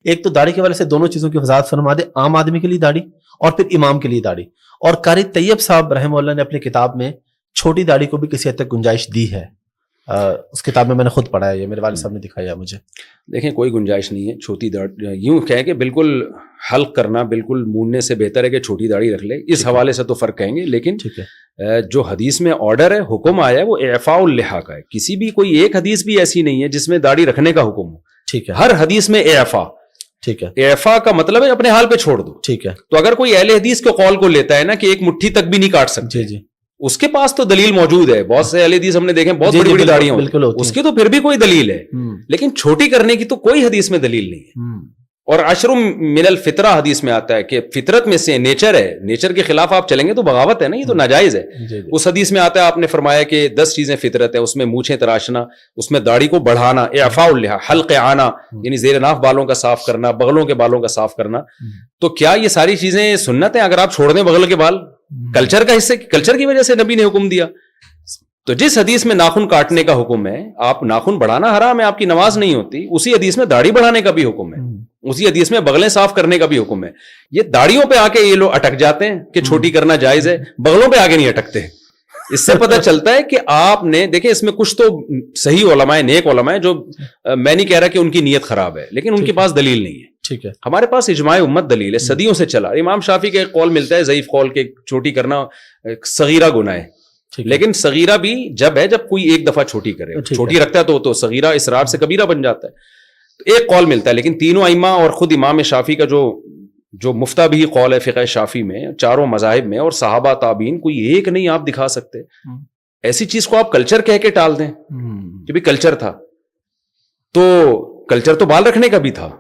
ایک تو داڑھی کے والے سے دونوں چیزوں کی وضاحت فرما دے, عام آدمی کے لیے داڑھی اور پھر امام کے لیے داڑھی. اور قاری طیب صاحب رحمہ اللہ نے اپنی کتاب میں چھوٹی داڑھی کو بھی کسی حد تک گنجائش دی ہے. اس کتاب میں نے خود پڑھا ہے, یہ میرے والد صاحب نے دکھایا مجھے. دیکھیں کوئی گنجائش نہیں ہے چھوٹی داڑھی, یوں کہیں کہ بالکل حلق کرنا بالکل موننے سے بہتر ہے کہ چھوٹی داڑھی رکھ لے, اس حوالے سے تو فرق کہیں گے. لیکن جو حدیث میں آرڈر ہے, حکم آیا ہے, وہ اعفاء اللحیٰ کا ہے. کسی بھی کوئی ایک حدیث بھی ایسی نہیں ہے جس میں داڑھی رکھنے کا حکم ہو. ٹھیک ہے, ہر حدیث میں اعفاء. ٹھیک ہے, اعفاء کا مطلب ہے اپنے حال پہ چھوڑ دو. ٹھیک ہے. تو اگر کوئی اہل حدیث کے قول کو لیتا ہے نا کہ ایک مٹھی تک بھی نہیں کاٹ سکتے, جی جی, اس کے پاس تو دلیل موجود ہے. بہت سے اہل حدیث ہم نے دیکھے بہت بڑی بڑی داڑیاں ہوتی ہیں, اس کی تو پھر بھی کوئی دلیل ہے. لیکن چھوٹی کرنے کی تو کوئی حدیث میں دلیل نہیں ہے. اور عشر من الفطرہ حدیث میں آتا ہے کہ فطرت میں سے نیچر ہے, نیچر کے خلاف آپ چلیں گے تو بغاوت ہے نا, یہ تو ناجائز ہے. اس حدیث میں آتا ہے, آپ نے فرمایا کہ 10 چیزیں فطرت ہے, اس میں مونچھیں تراشنا, اس میں داڑھی کو بڑھانا, اعفاء اللحیٰ, حلق آنا یعنی زیر ناف بالوں کا صاف کرنا, بغلوں کے بالوں کا صاف کرنا. تو کیا یہ ساری چیزیں سنت ہیں؟ اگر آپ چھوڑ دیں بغل کے بال, کلچر کا حصے, کلچر کی وجہ سے نبی نے حکم دیا. تو جس حدیث میں ناخن کاٹنے کا حکم ہے, آپ ناخن بڑھانا حرام ہے, آپ کی نماز نہیں ہوتی, اسی حدیث میں داڑھی بڑھانے کا بھی حکم ہے, اسی حدیث میں بغلیں صاف کرنے کا بھی حکم ہے. یہ داڑھیوں پہ آ کے یہ لوگ اٹک جاتے ہیں کہ چھوٹی کرنا جائز ہے, بغلوں پہ آگے نہیں اٹکتے. اس سے پتہ چلتا ہے کہ آپ نے دیکھیں اس میں کچھ تو صحیح علماء, نیک علماء, جو میں نہیں کہہ رہا کہ ان کی نیت خراب ہے, لیکن ان کے پاس دلیل نہیں ہے. ٹھیک ہے, ہمارے پاس اجماع امت دلیل ہے, صدیوں سے چلا. امام شافعی کا ایک قول ملتا ہے ضعیف قول کے چھوٹی کرنا صغیرہ گناہ ہے, لیکن صغیرہ بھی جب ہے جب کوئی ایک دفعہ چھوٹی کرے, چھوٹی رکھتا ہے تو صغیرہ اسرار سے کبیرہ بن جاتا ہے. تو ایک قول ملتا ہے, لیکن تینوں ائمہ اور خود امام شافعی کا جو مفتہ بھی قول ہے فقہ شافعی میں, چاروں مذاہب میں, اور صحابہ تابعین, کوئی ایک نہیں آپ دکھا سکتے. ایسی چیز کو آپ کلچر کہہ کے ٹال دیں کہ بھی کلچر تھا, تو کلچر تو بال رکھنے کا بھی تھا,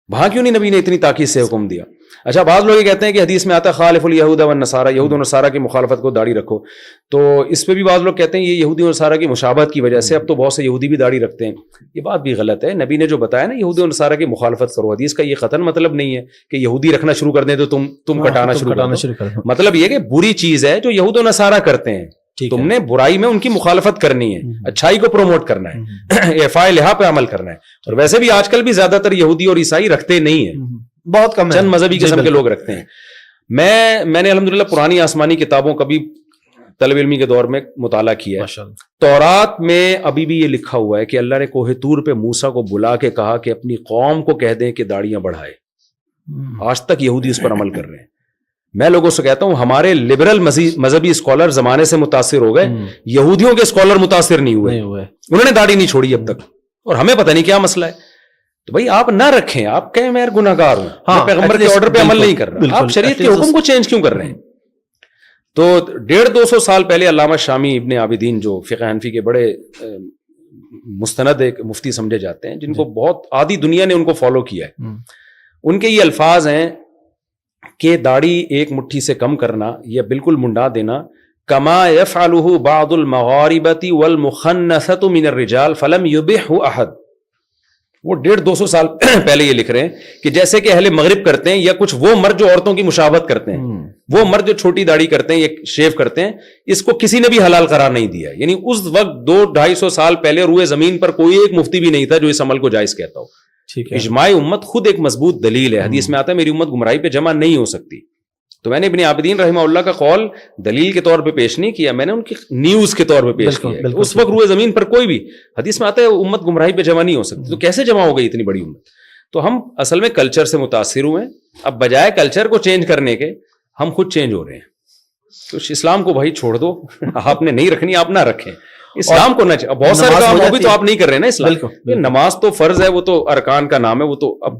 وہاں کیوں نہیں نبی نے اتنی تاکید سے حکم دیا؟ اچھا, بعض لوگ یہ کہتے ہیں کہ حدیث میں آتا ہے خالف الیہود والنصارى, یہود و نصارہ کی مخالفت کو داڑھی رکھو. تو اس پہ بھی بعض لوگ کہتے ہیں یہ یہودی اور نصارہ کی مشابہت کی وجہ سے اب تو بہت سے یہودی بھی داڑھی رکھتے ہیں. یہ بات بھی غلط ہے. نبی نے جو بتایا نا یہودی اور نصارہ کی مخالفت کرو, حدیث کا یہ قطعاً مطلب نہیں ہے کہ یہودی رکھنا شروع کر دیں تو تم کٹانا شروع کر دو. مطلب یہ کہ بری چیز ہے جو یہود و نصارہ کرتے ہیں, تم نے برائی میں ان کی مخالفت کرنی ہے, اچھائی کو پروموٹ کرنا ہے, اعفاء اللحیٰ پہ عمل کرنا ہے. اور ویسے بھی آج کل بھی زیادہ تر یہودی اور عیسائی رکھتے نہیں ہیں, بہت کم, چند مذہبی قسم کے لوگ رکھتے ہیں. میں نے الحمدللہ پرانی آسمانی کتابوں کا بھی طلب علمی کے دور میں مطالعہ کیا ہے. تورات میں ابھی بھی یہ لکھا ہوا ہے کہ اللہ نے کوہ طور پہ موسیٰ کو بلا کے کہا کہ اپنی قوم کو کہہ دیں کہ داڑیاں بڑھائے. آج تک یہودی اس پر عمل کر رہے ہیں. میں لوگوں سے کہتا ہوں ہمارے لبرل مذہبی اسکالر زمانے سے متاثر ہو گئے, یہودیوں کے اسکالر متاثر نہیں ہوئے, انہوں نے داڑھی نہیں چھوڑی اب تک, اور ہمیں پتہ نہیں کیا مسئلہ ہے. تو بھائی آپ نہ رکھیں, آپ کہیں میں گناہگار ہوں, میں پیغمبر کے آرڈر پہ عمل نہیں کر رہا, آپ شریعت کے حکم کو چینج کیوں کر رہے ہیں؟ تو 150-200 سال پہلے علامہ شامی ابن عابدین جو فقہ حنفی کے بڑے مستند ایک مفتی سمجھے جاتے ہیں, جن کو بہت آدھی دنیا نے ان کو فالو کیا ہے, ان کے یہ الفاظ ہیں کہ داڑھی ایک مٹھی سے کم کرنا یا بالکل منڈا دینا, کما یفعلہ بعض المغاربۃ والمخنثۃ من الرجال فلم یبحہ احد. وہ 150-200 سال پہلے یہ لکھ رہے ہیں کہ جیسے کہ اہل مغرب کرتے ہیں, یا کچھ وہ مرد جو عورتوں کی مشابہت کرتے ہیں, وہ مرد جو چھوٹی داڑھی کرتے ہیں یا شیو کرتے ہیں, اس کو کسی نے بھی حلال قرار نہیں دیا. یعنی اس وقت 200-250 سال پہلے روئے زمین پر کوئی ایک مفتی بھی نہیں تھا جو اس عمل کو جائز کہتا ہو. اجماع امت خود ایک مضبوط دلیل ہے. حدیث میں آتا ہے میری امت گمراہی پہ جمع نہیں ہو سکتی. تو میں نے ابن عابدین رحمہ اللہ کا قول دلیل کے طور پہ پیش نہیں کیا, میں نے ان کی نیوز کے طور پہ پیش کیا. اس وقت روئے زمین پر کوئی بھی, حدیث میں آتا ہے امت گمراہی پہ جمع نہیں ہو سکتی, تو کیسے جمع ہو گئی اتنی بڑی امت؟ تو ہم اصل میں کلچر سے متاثر ہوئے ہیں. اب بجائے کلچر کو چینج کرنے کے ہم خود چینج ہو رہے ہیں. تو اسلام کو بھائی چھوڑ دو, آپ نے نہیں رکھنی آپ نہ رکھیں. اسلام کو نہ, بہت سارے کام وہ بھی تو آپ نہیں کر رہے نا. اسلام نماز تو فرض ہے, وہ تو ارکان کا نام ہے, وہ تو اب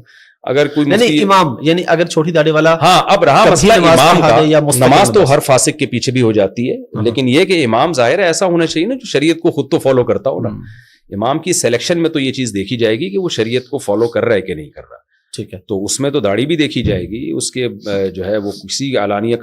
اگر کوئی نہیں امام, یعنی اگر چھوٹی داڑھی والا, ہاں اب رہا مسئلہ امام کا, نماز تو ہر فاسق کے پیچھے بھی ہو جاتی ہے, لیکن یہ کہ امام ظاہر ہے ایسا ہونا چاہیے نا جو شریعت کو خود تو فالو کرتا ہو نا. امام کی سلیکشن میں تو یہ چیز دیکھی جائے گی کہ وہ شریعت کو فالو کر رہا ہے کہ نہیں کر رہا. ٹھیک ہے, تو اس میں تو داڑھی بھی دیکھی جائے گی, اس کے جو ہے وہ کسی علانیہ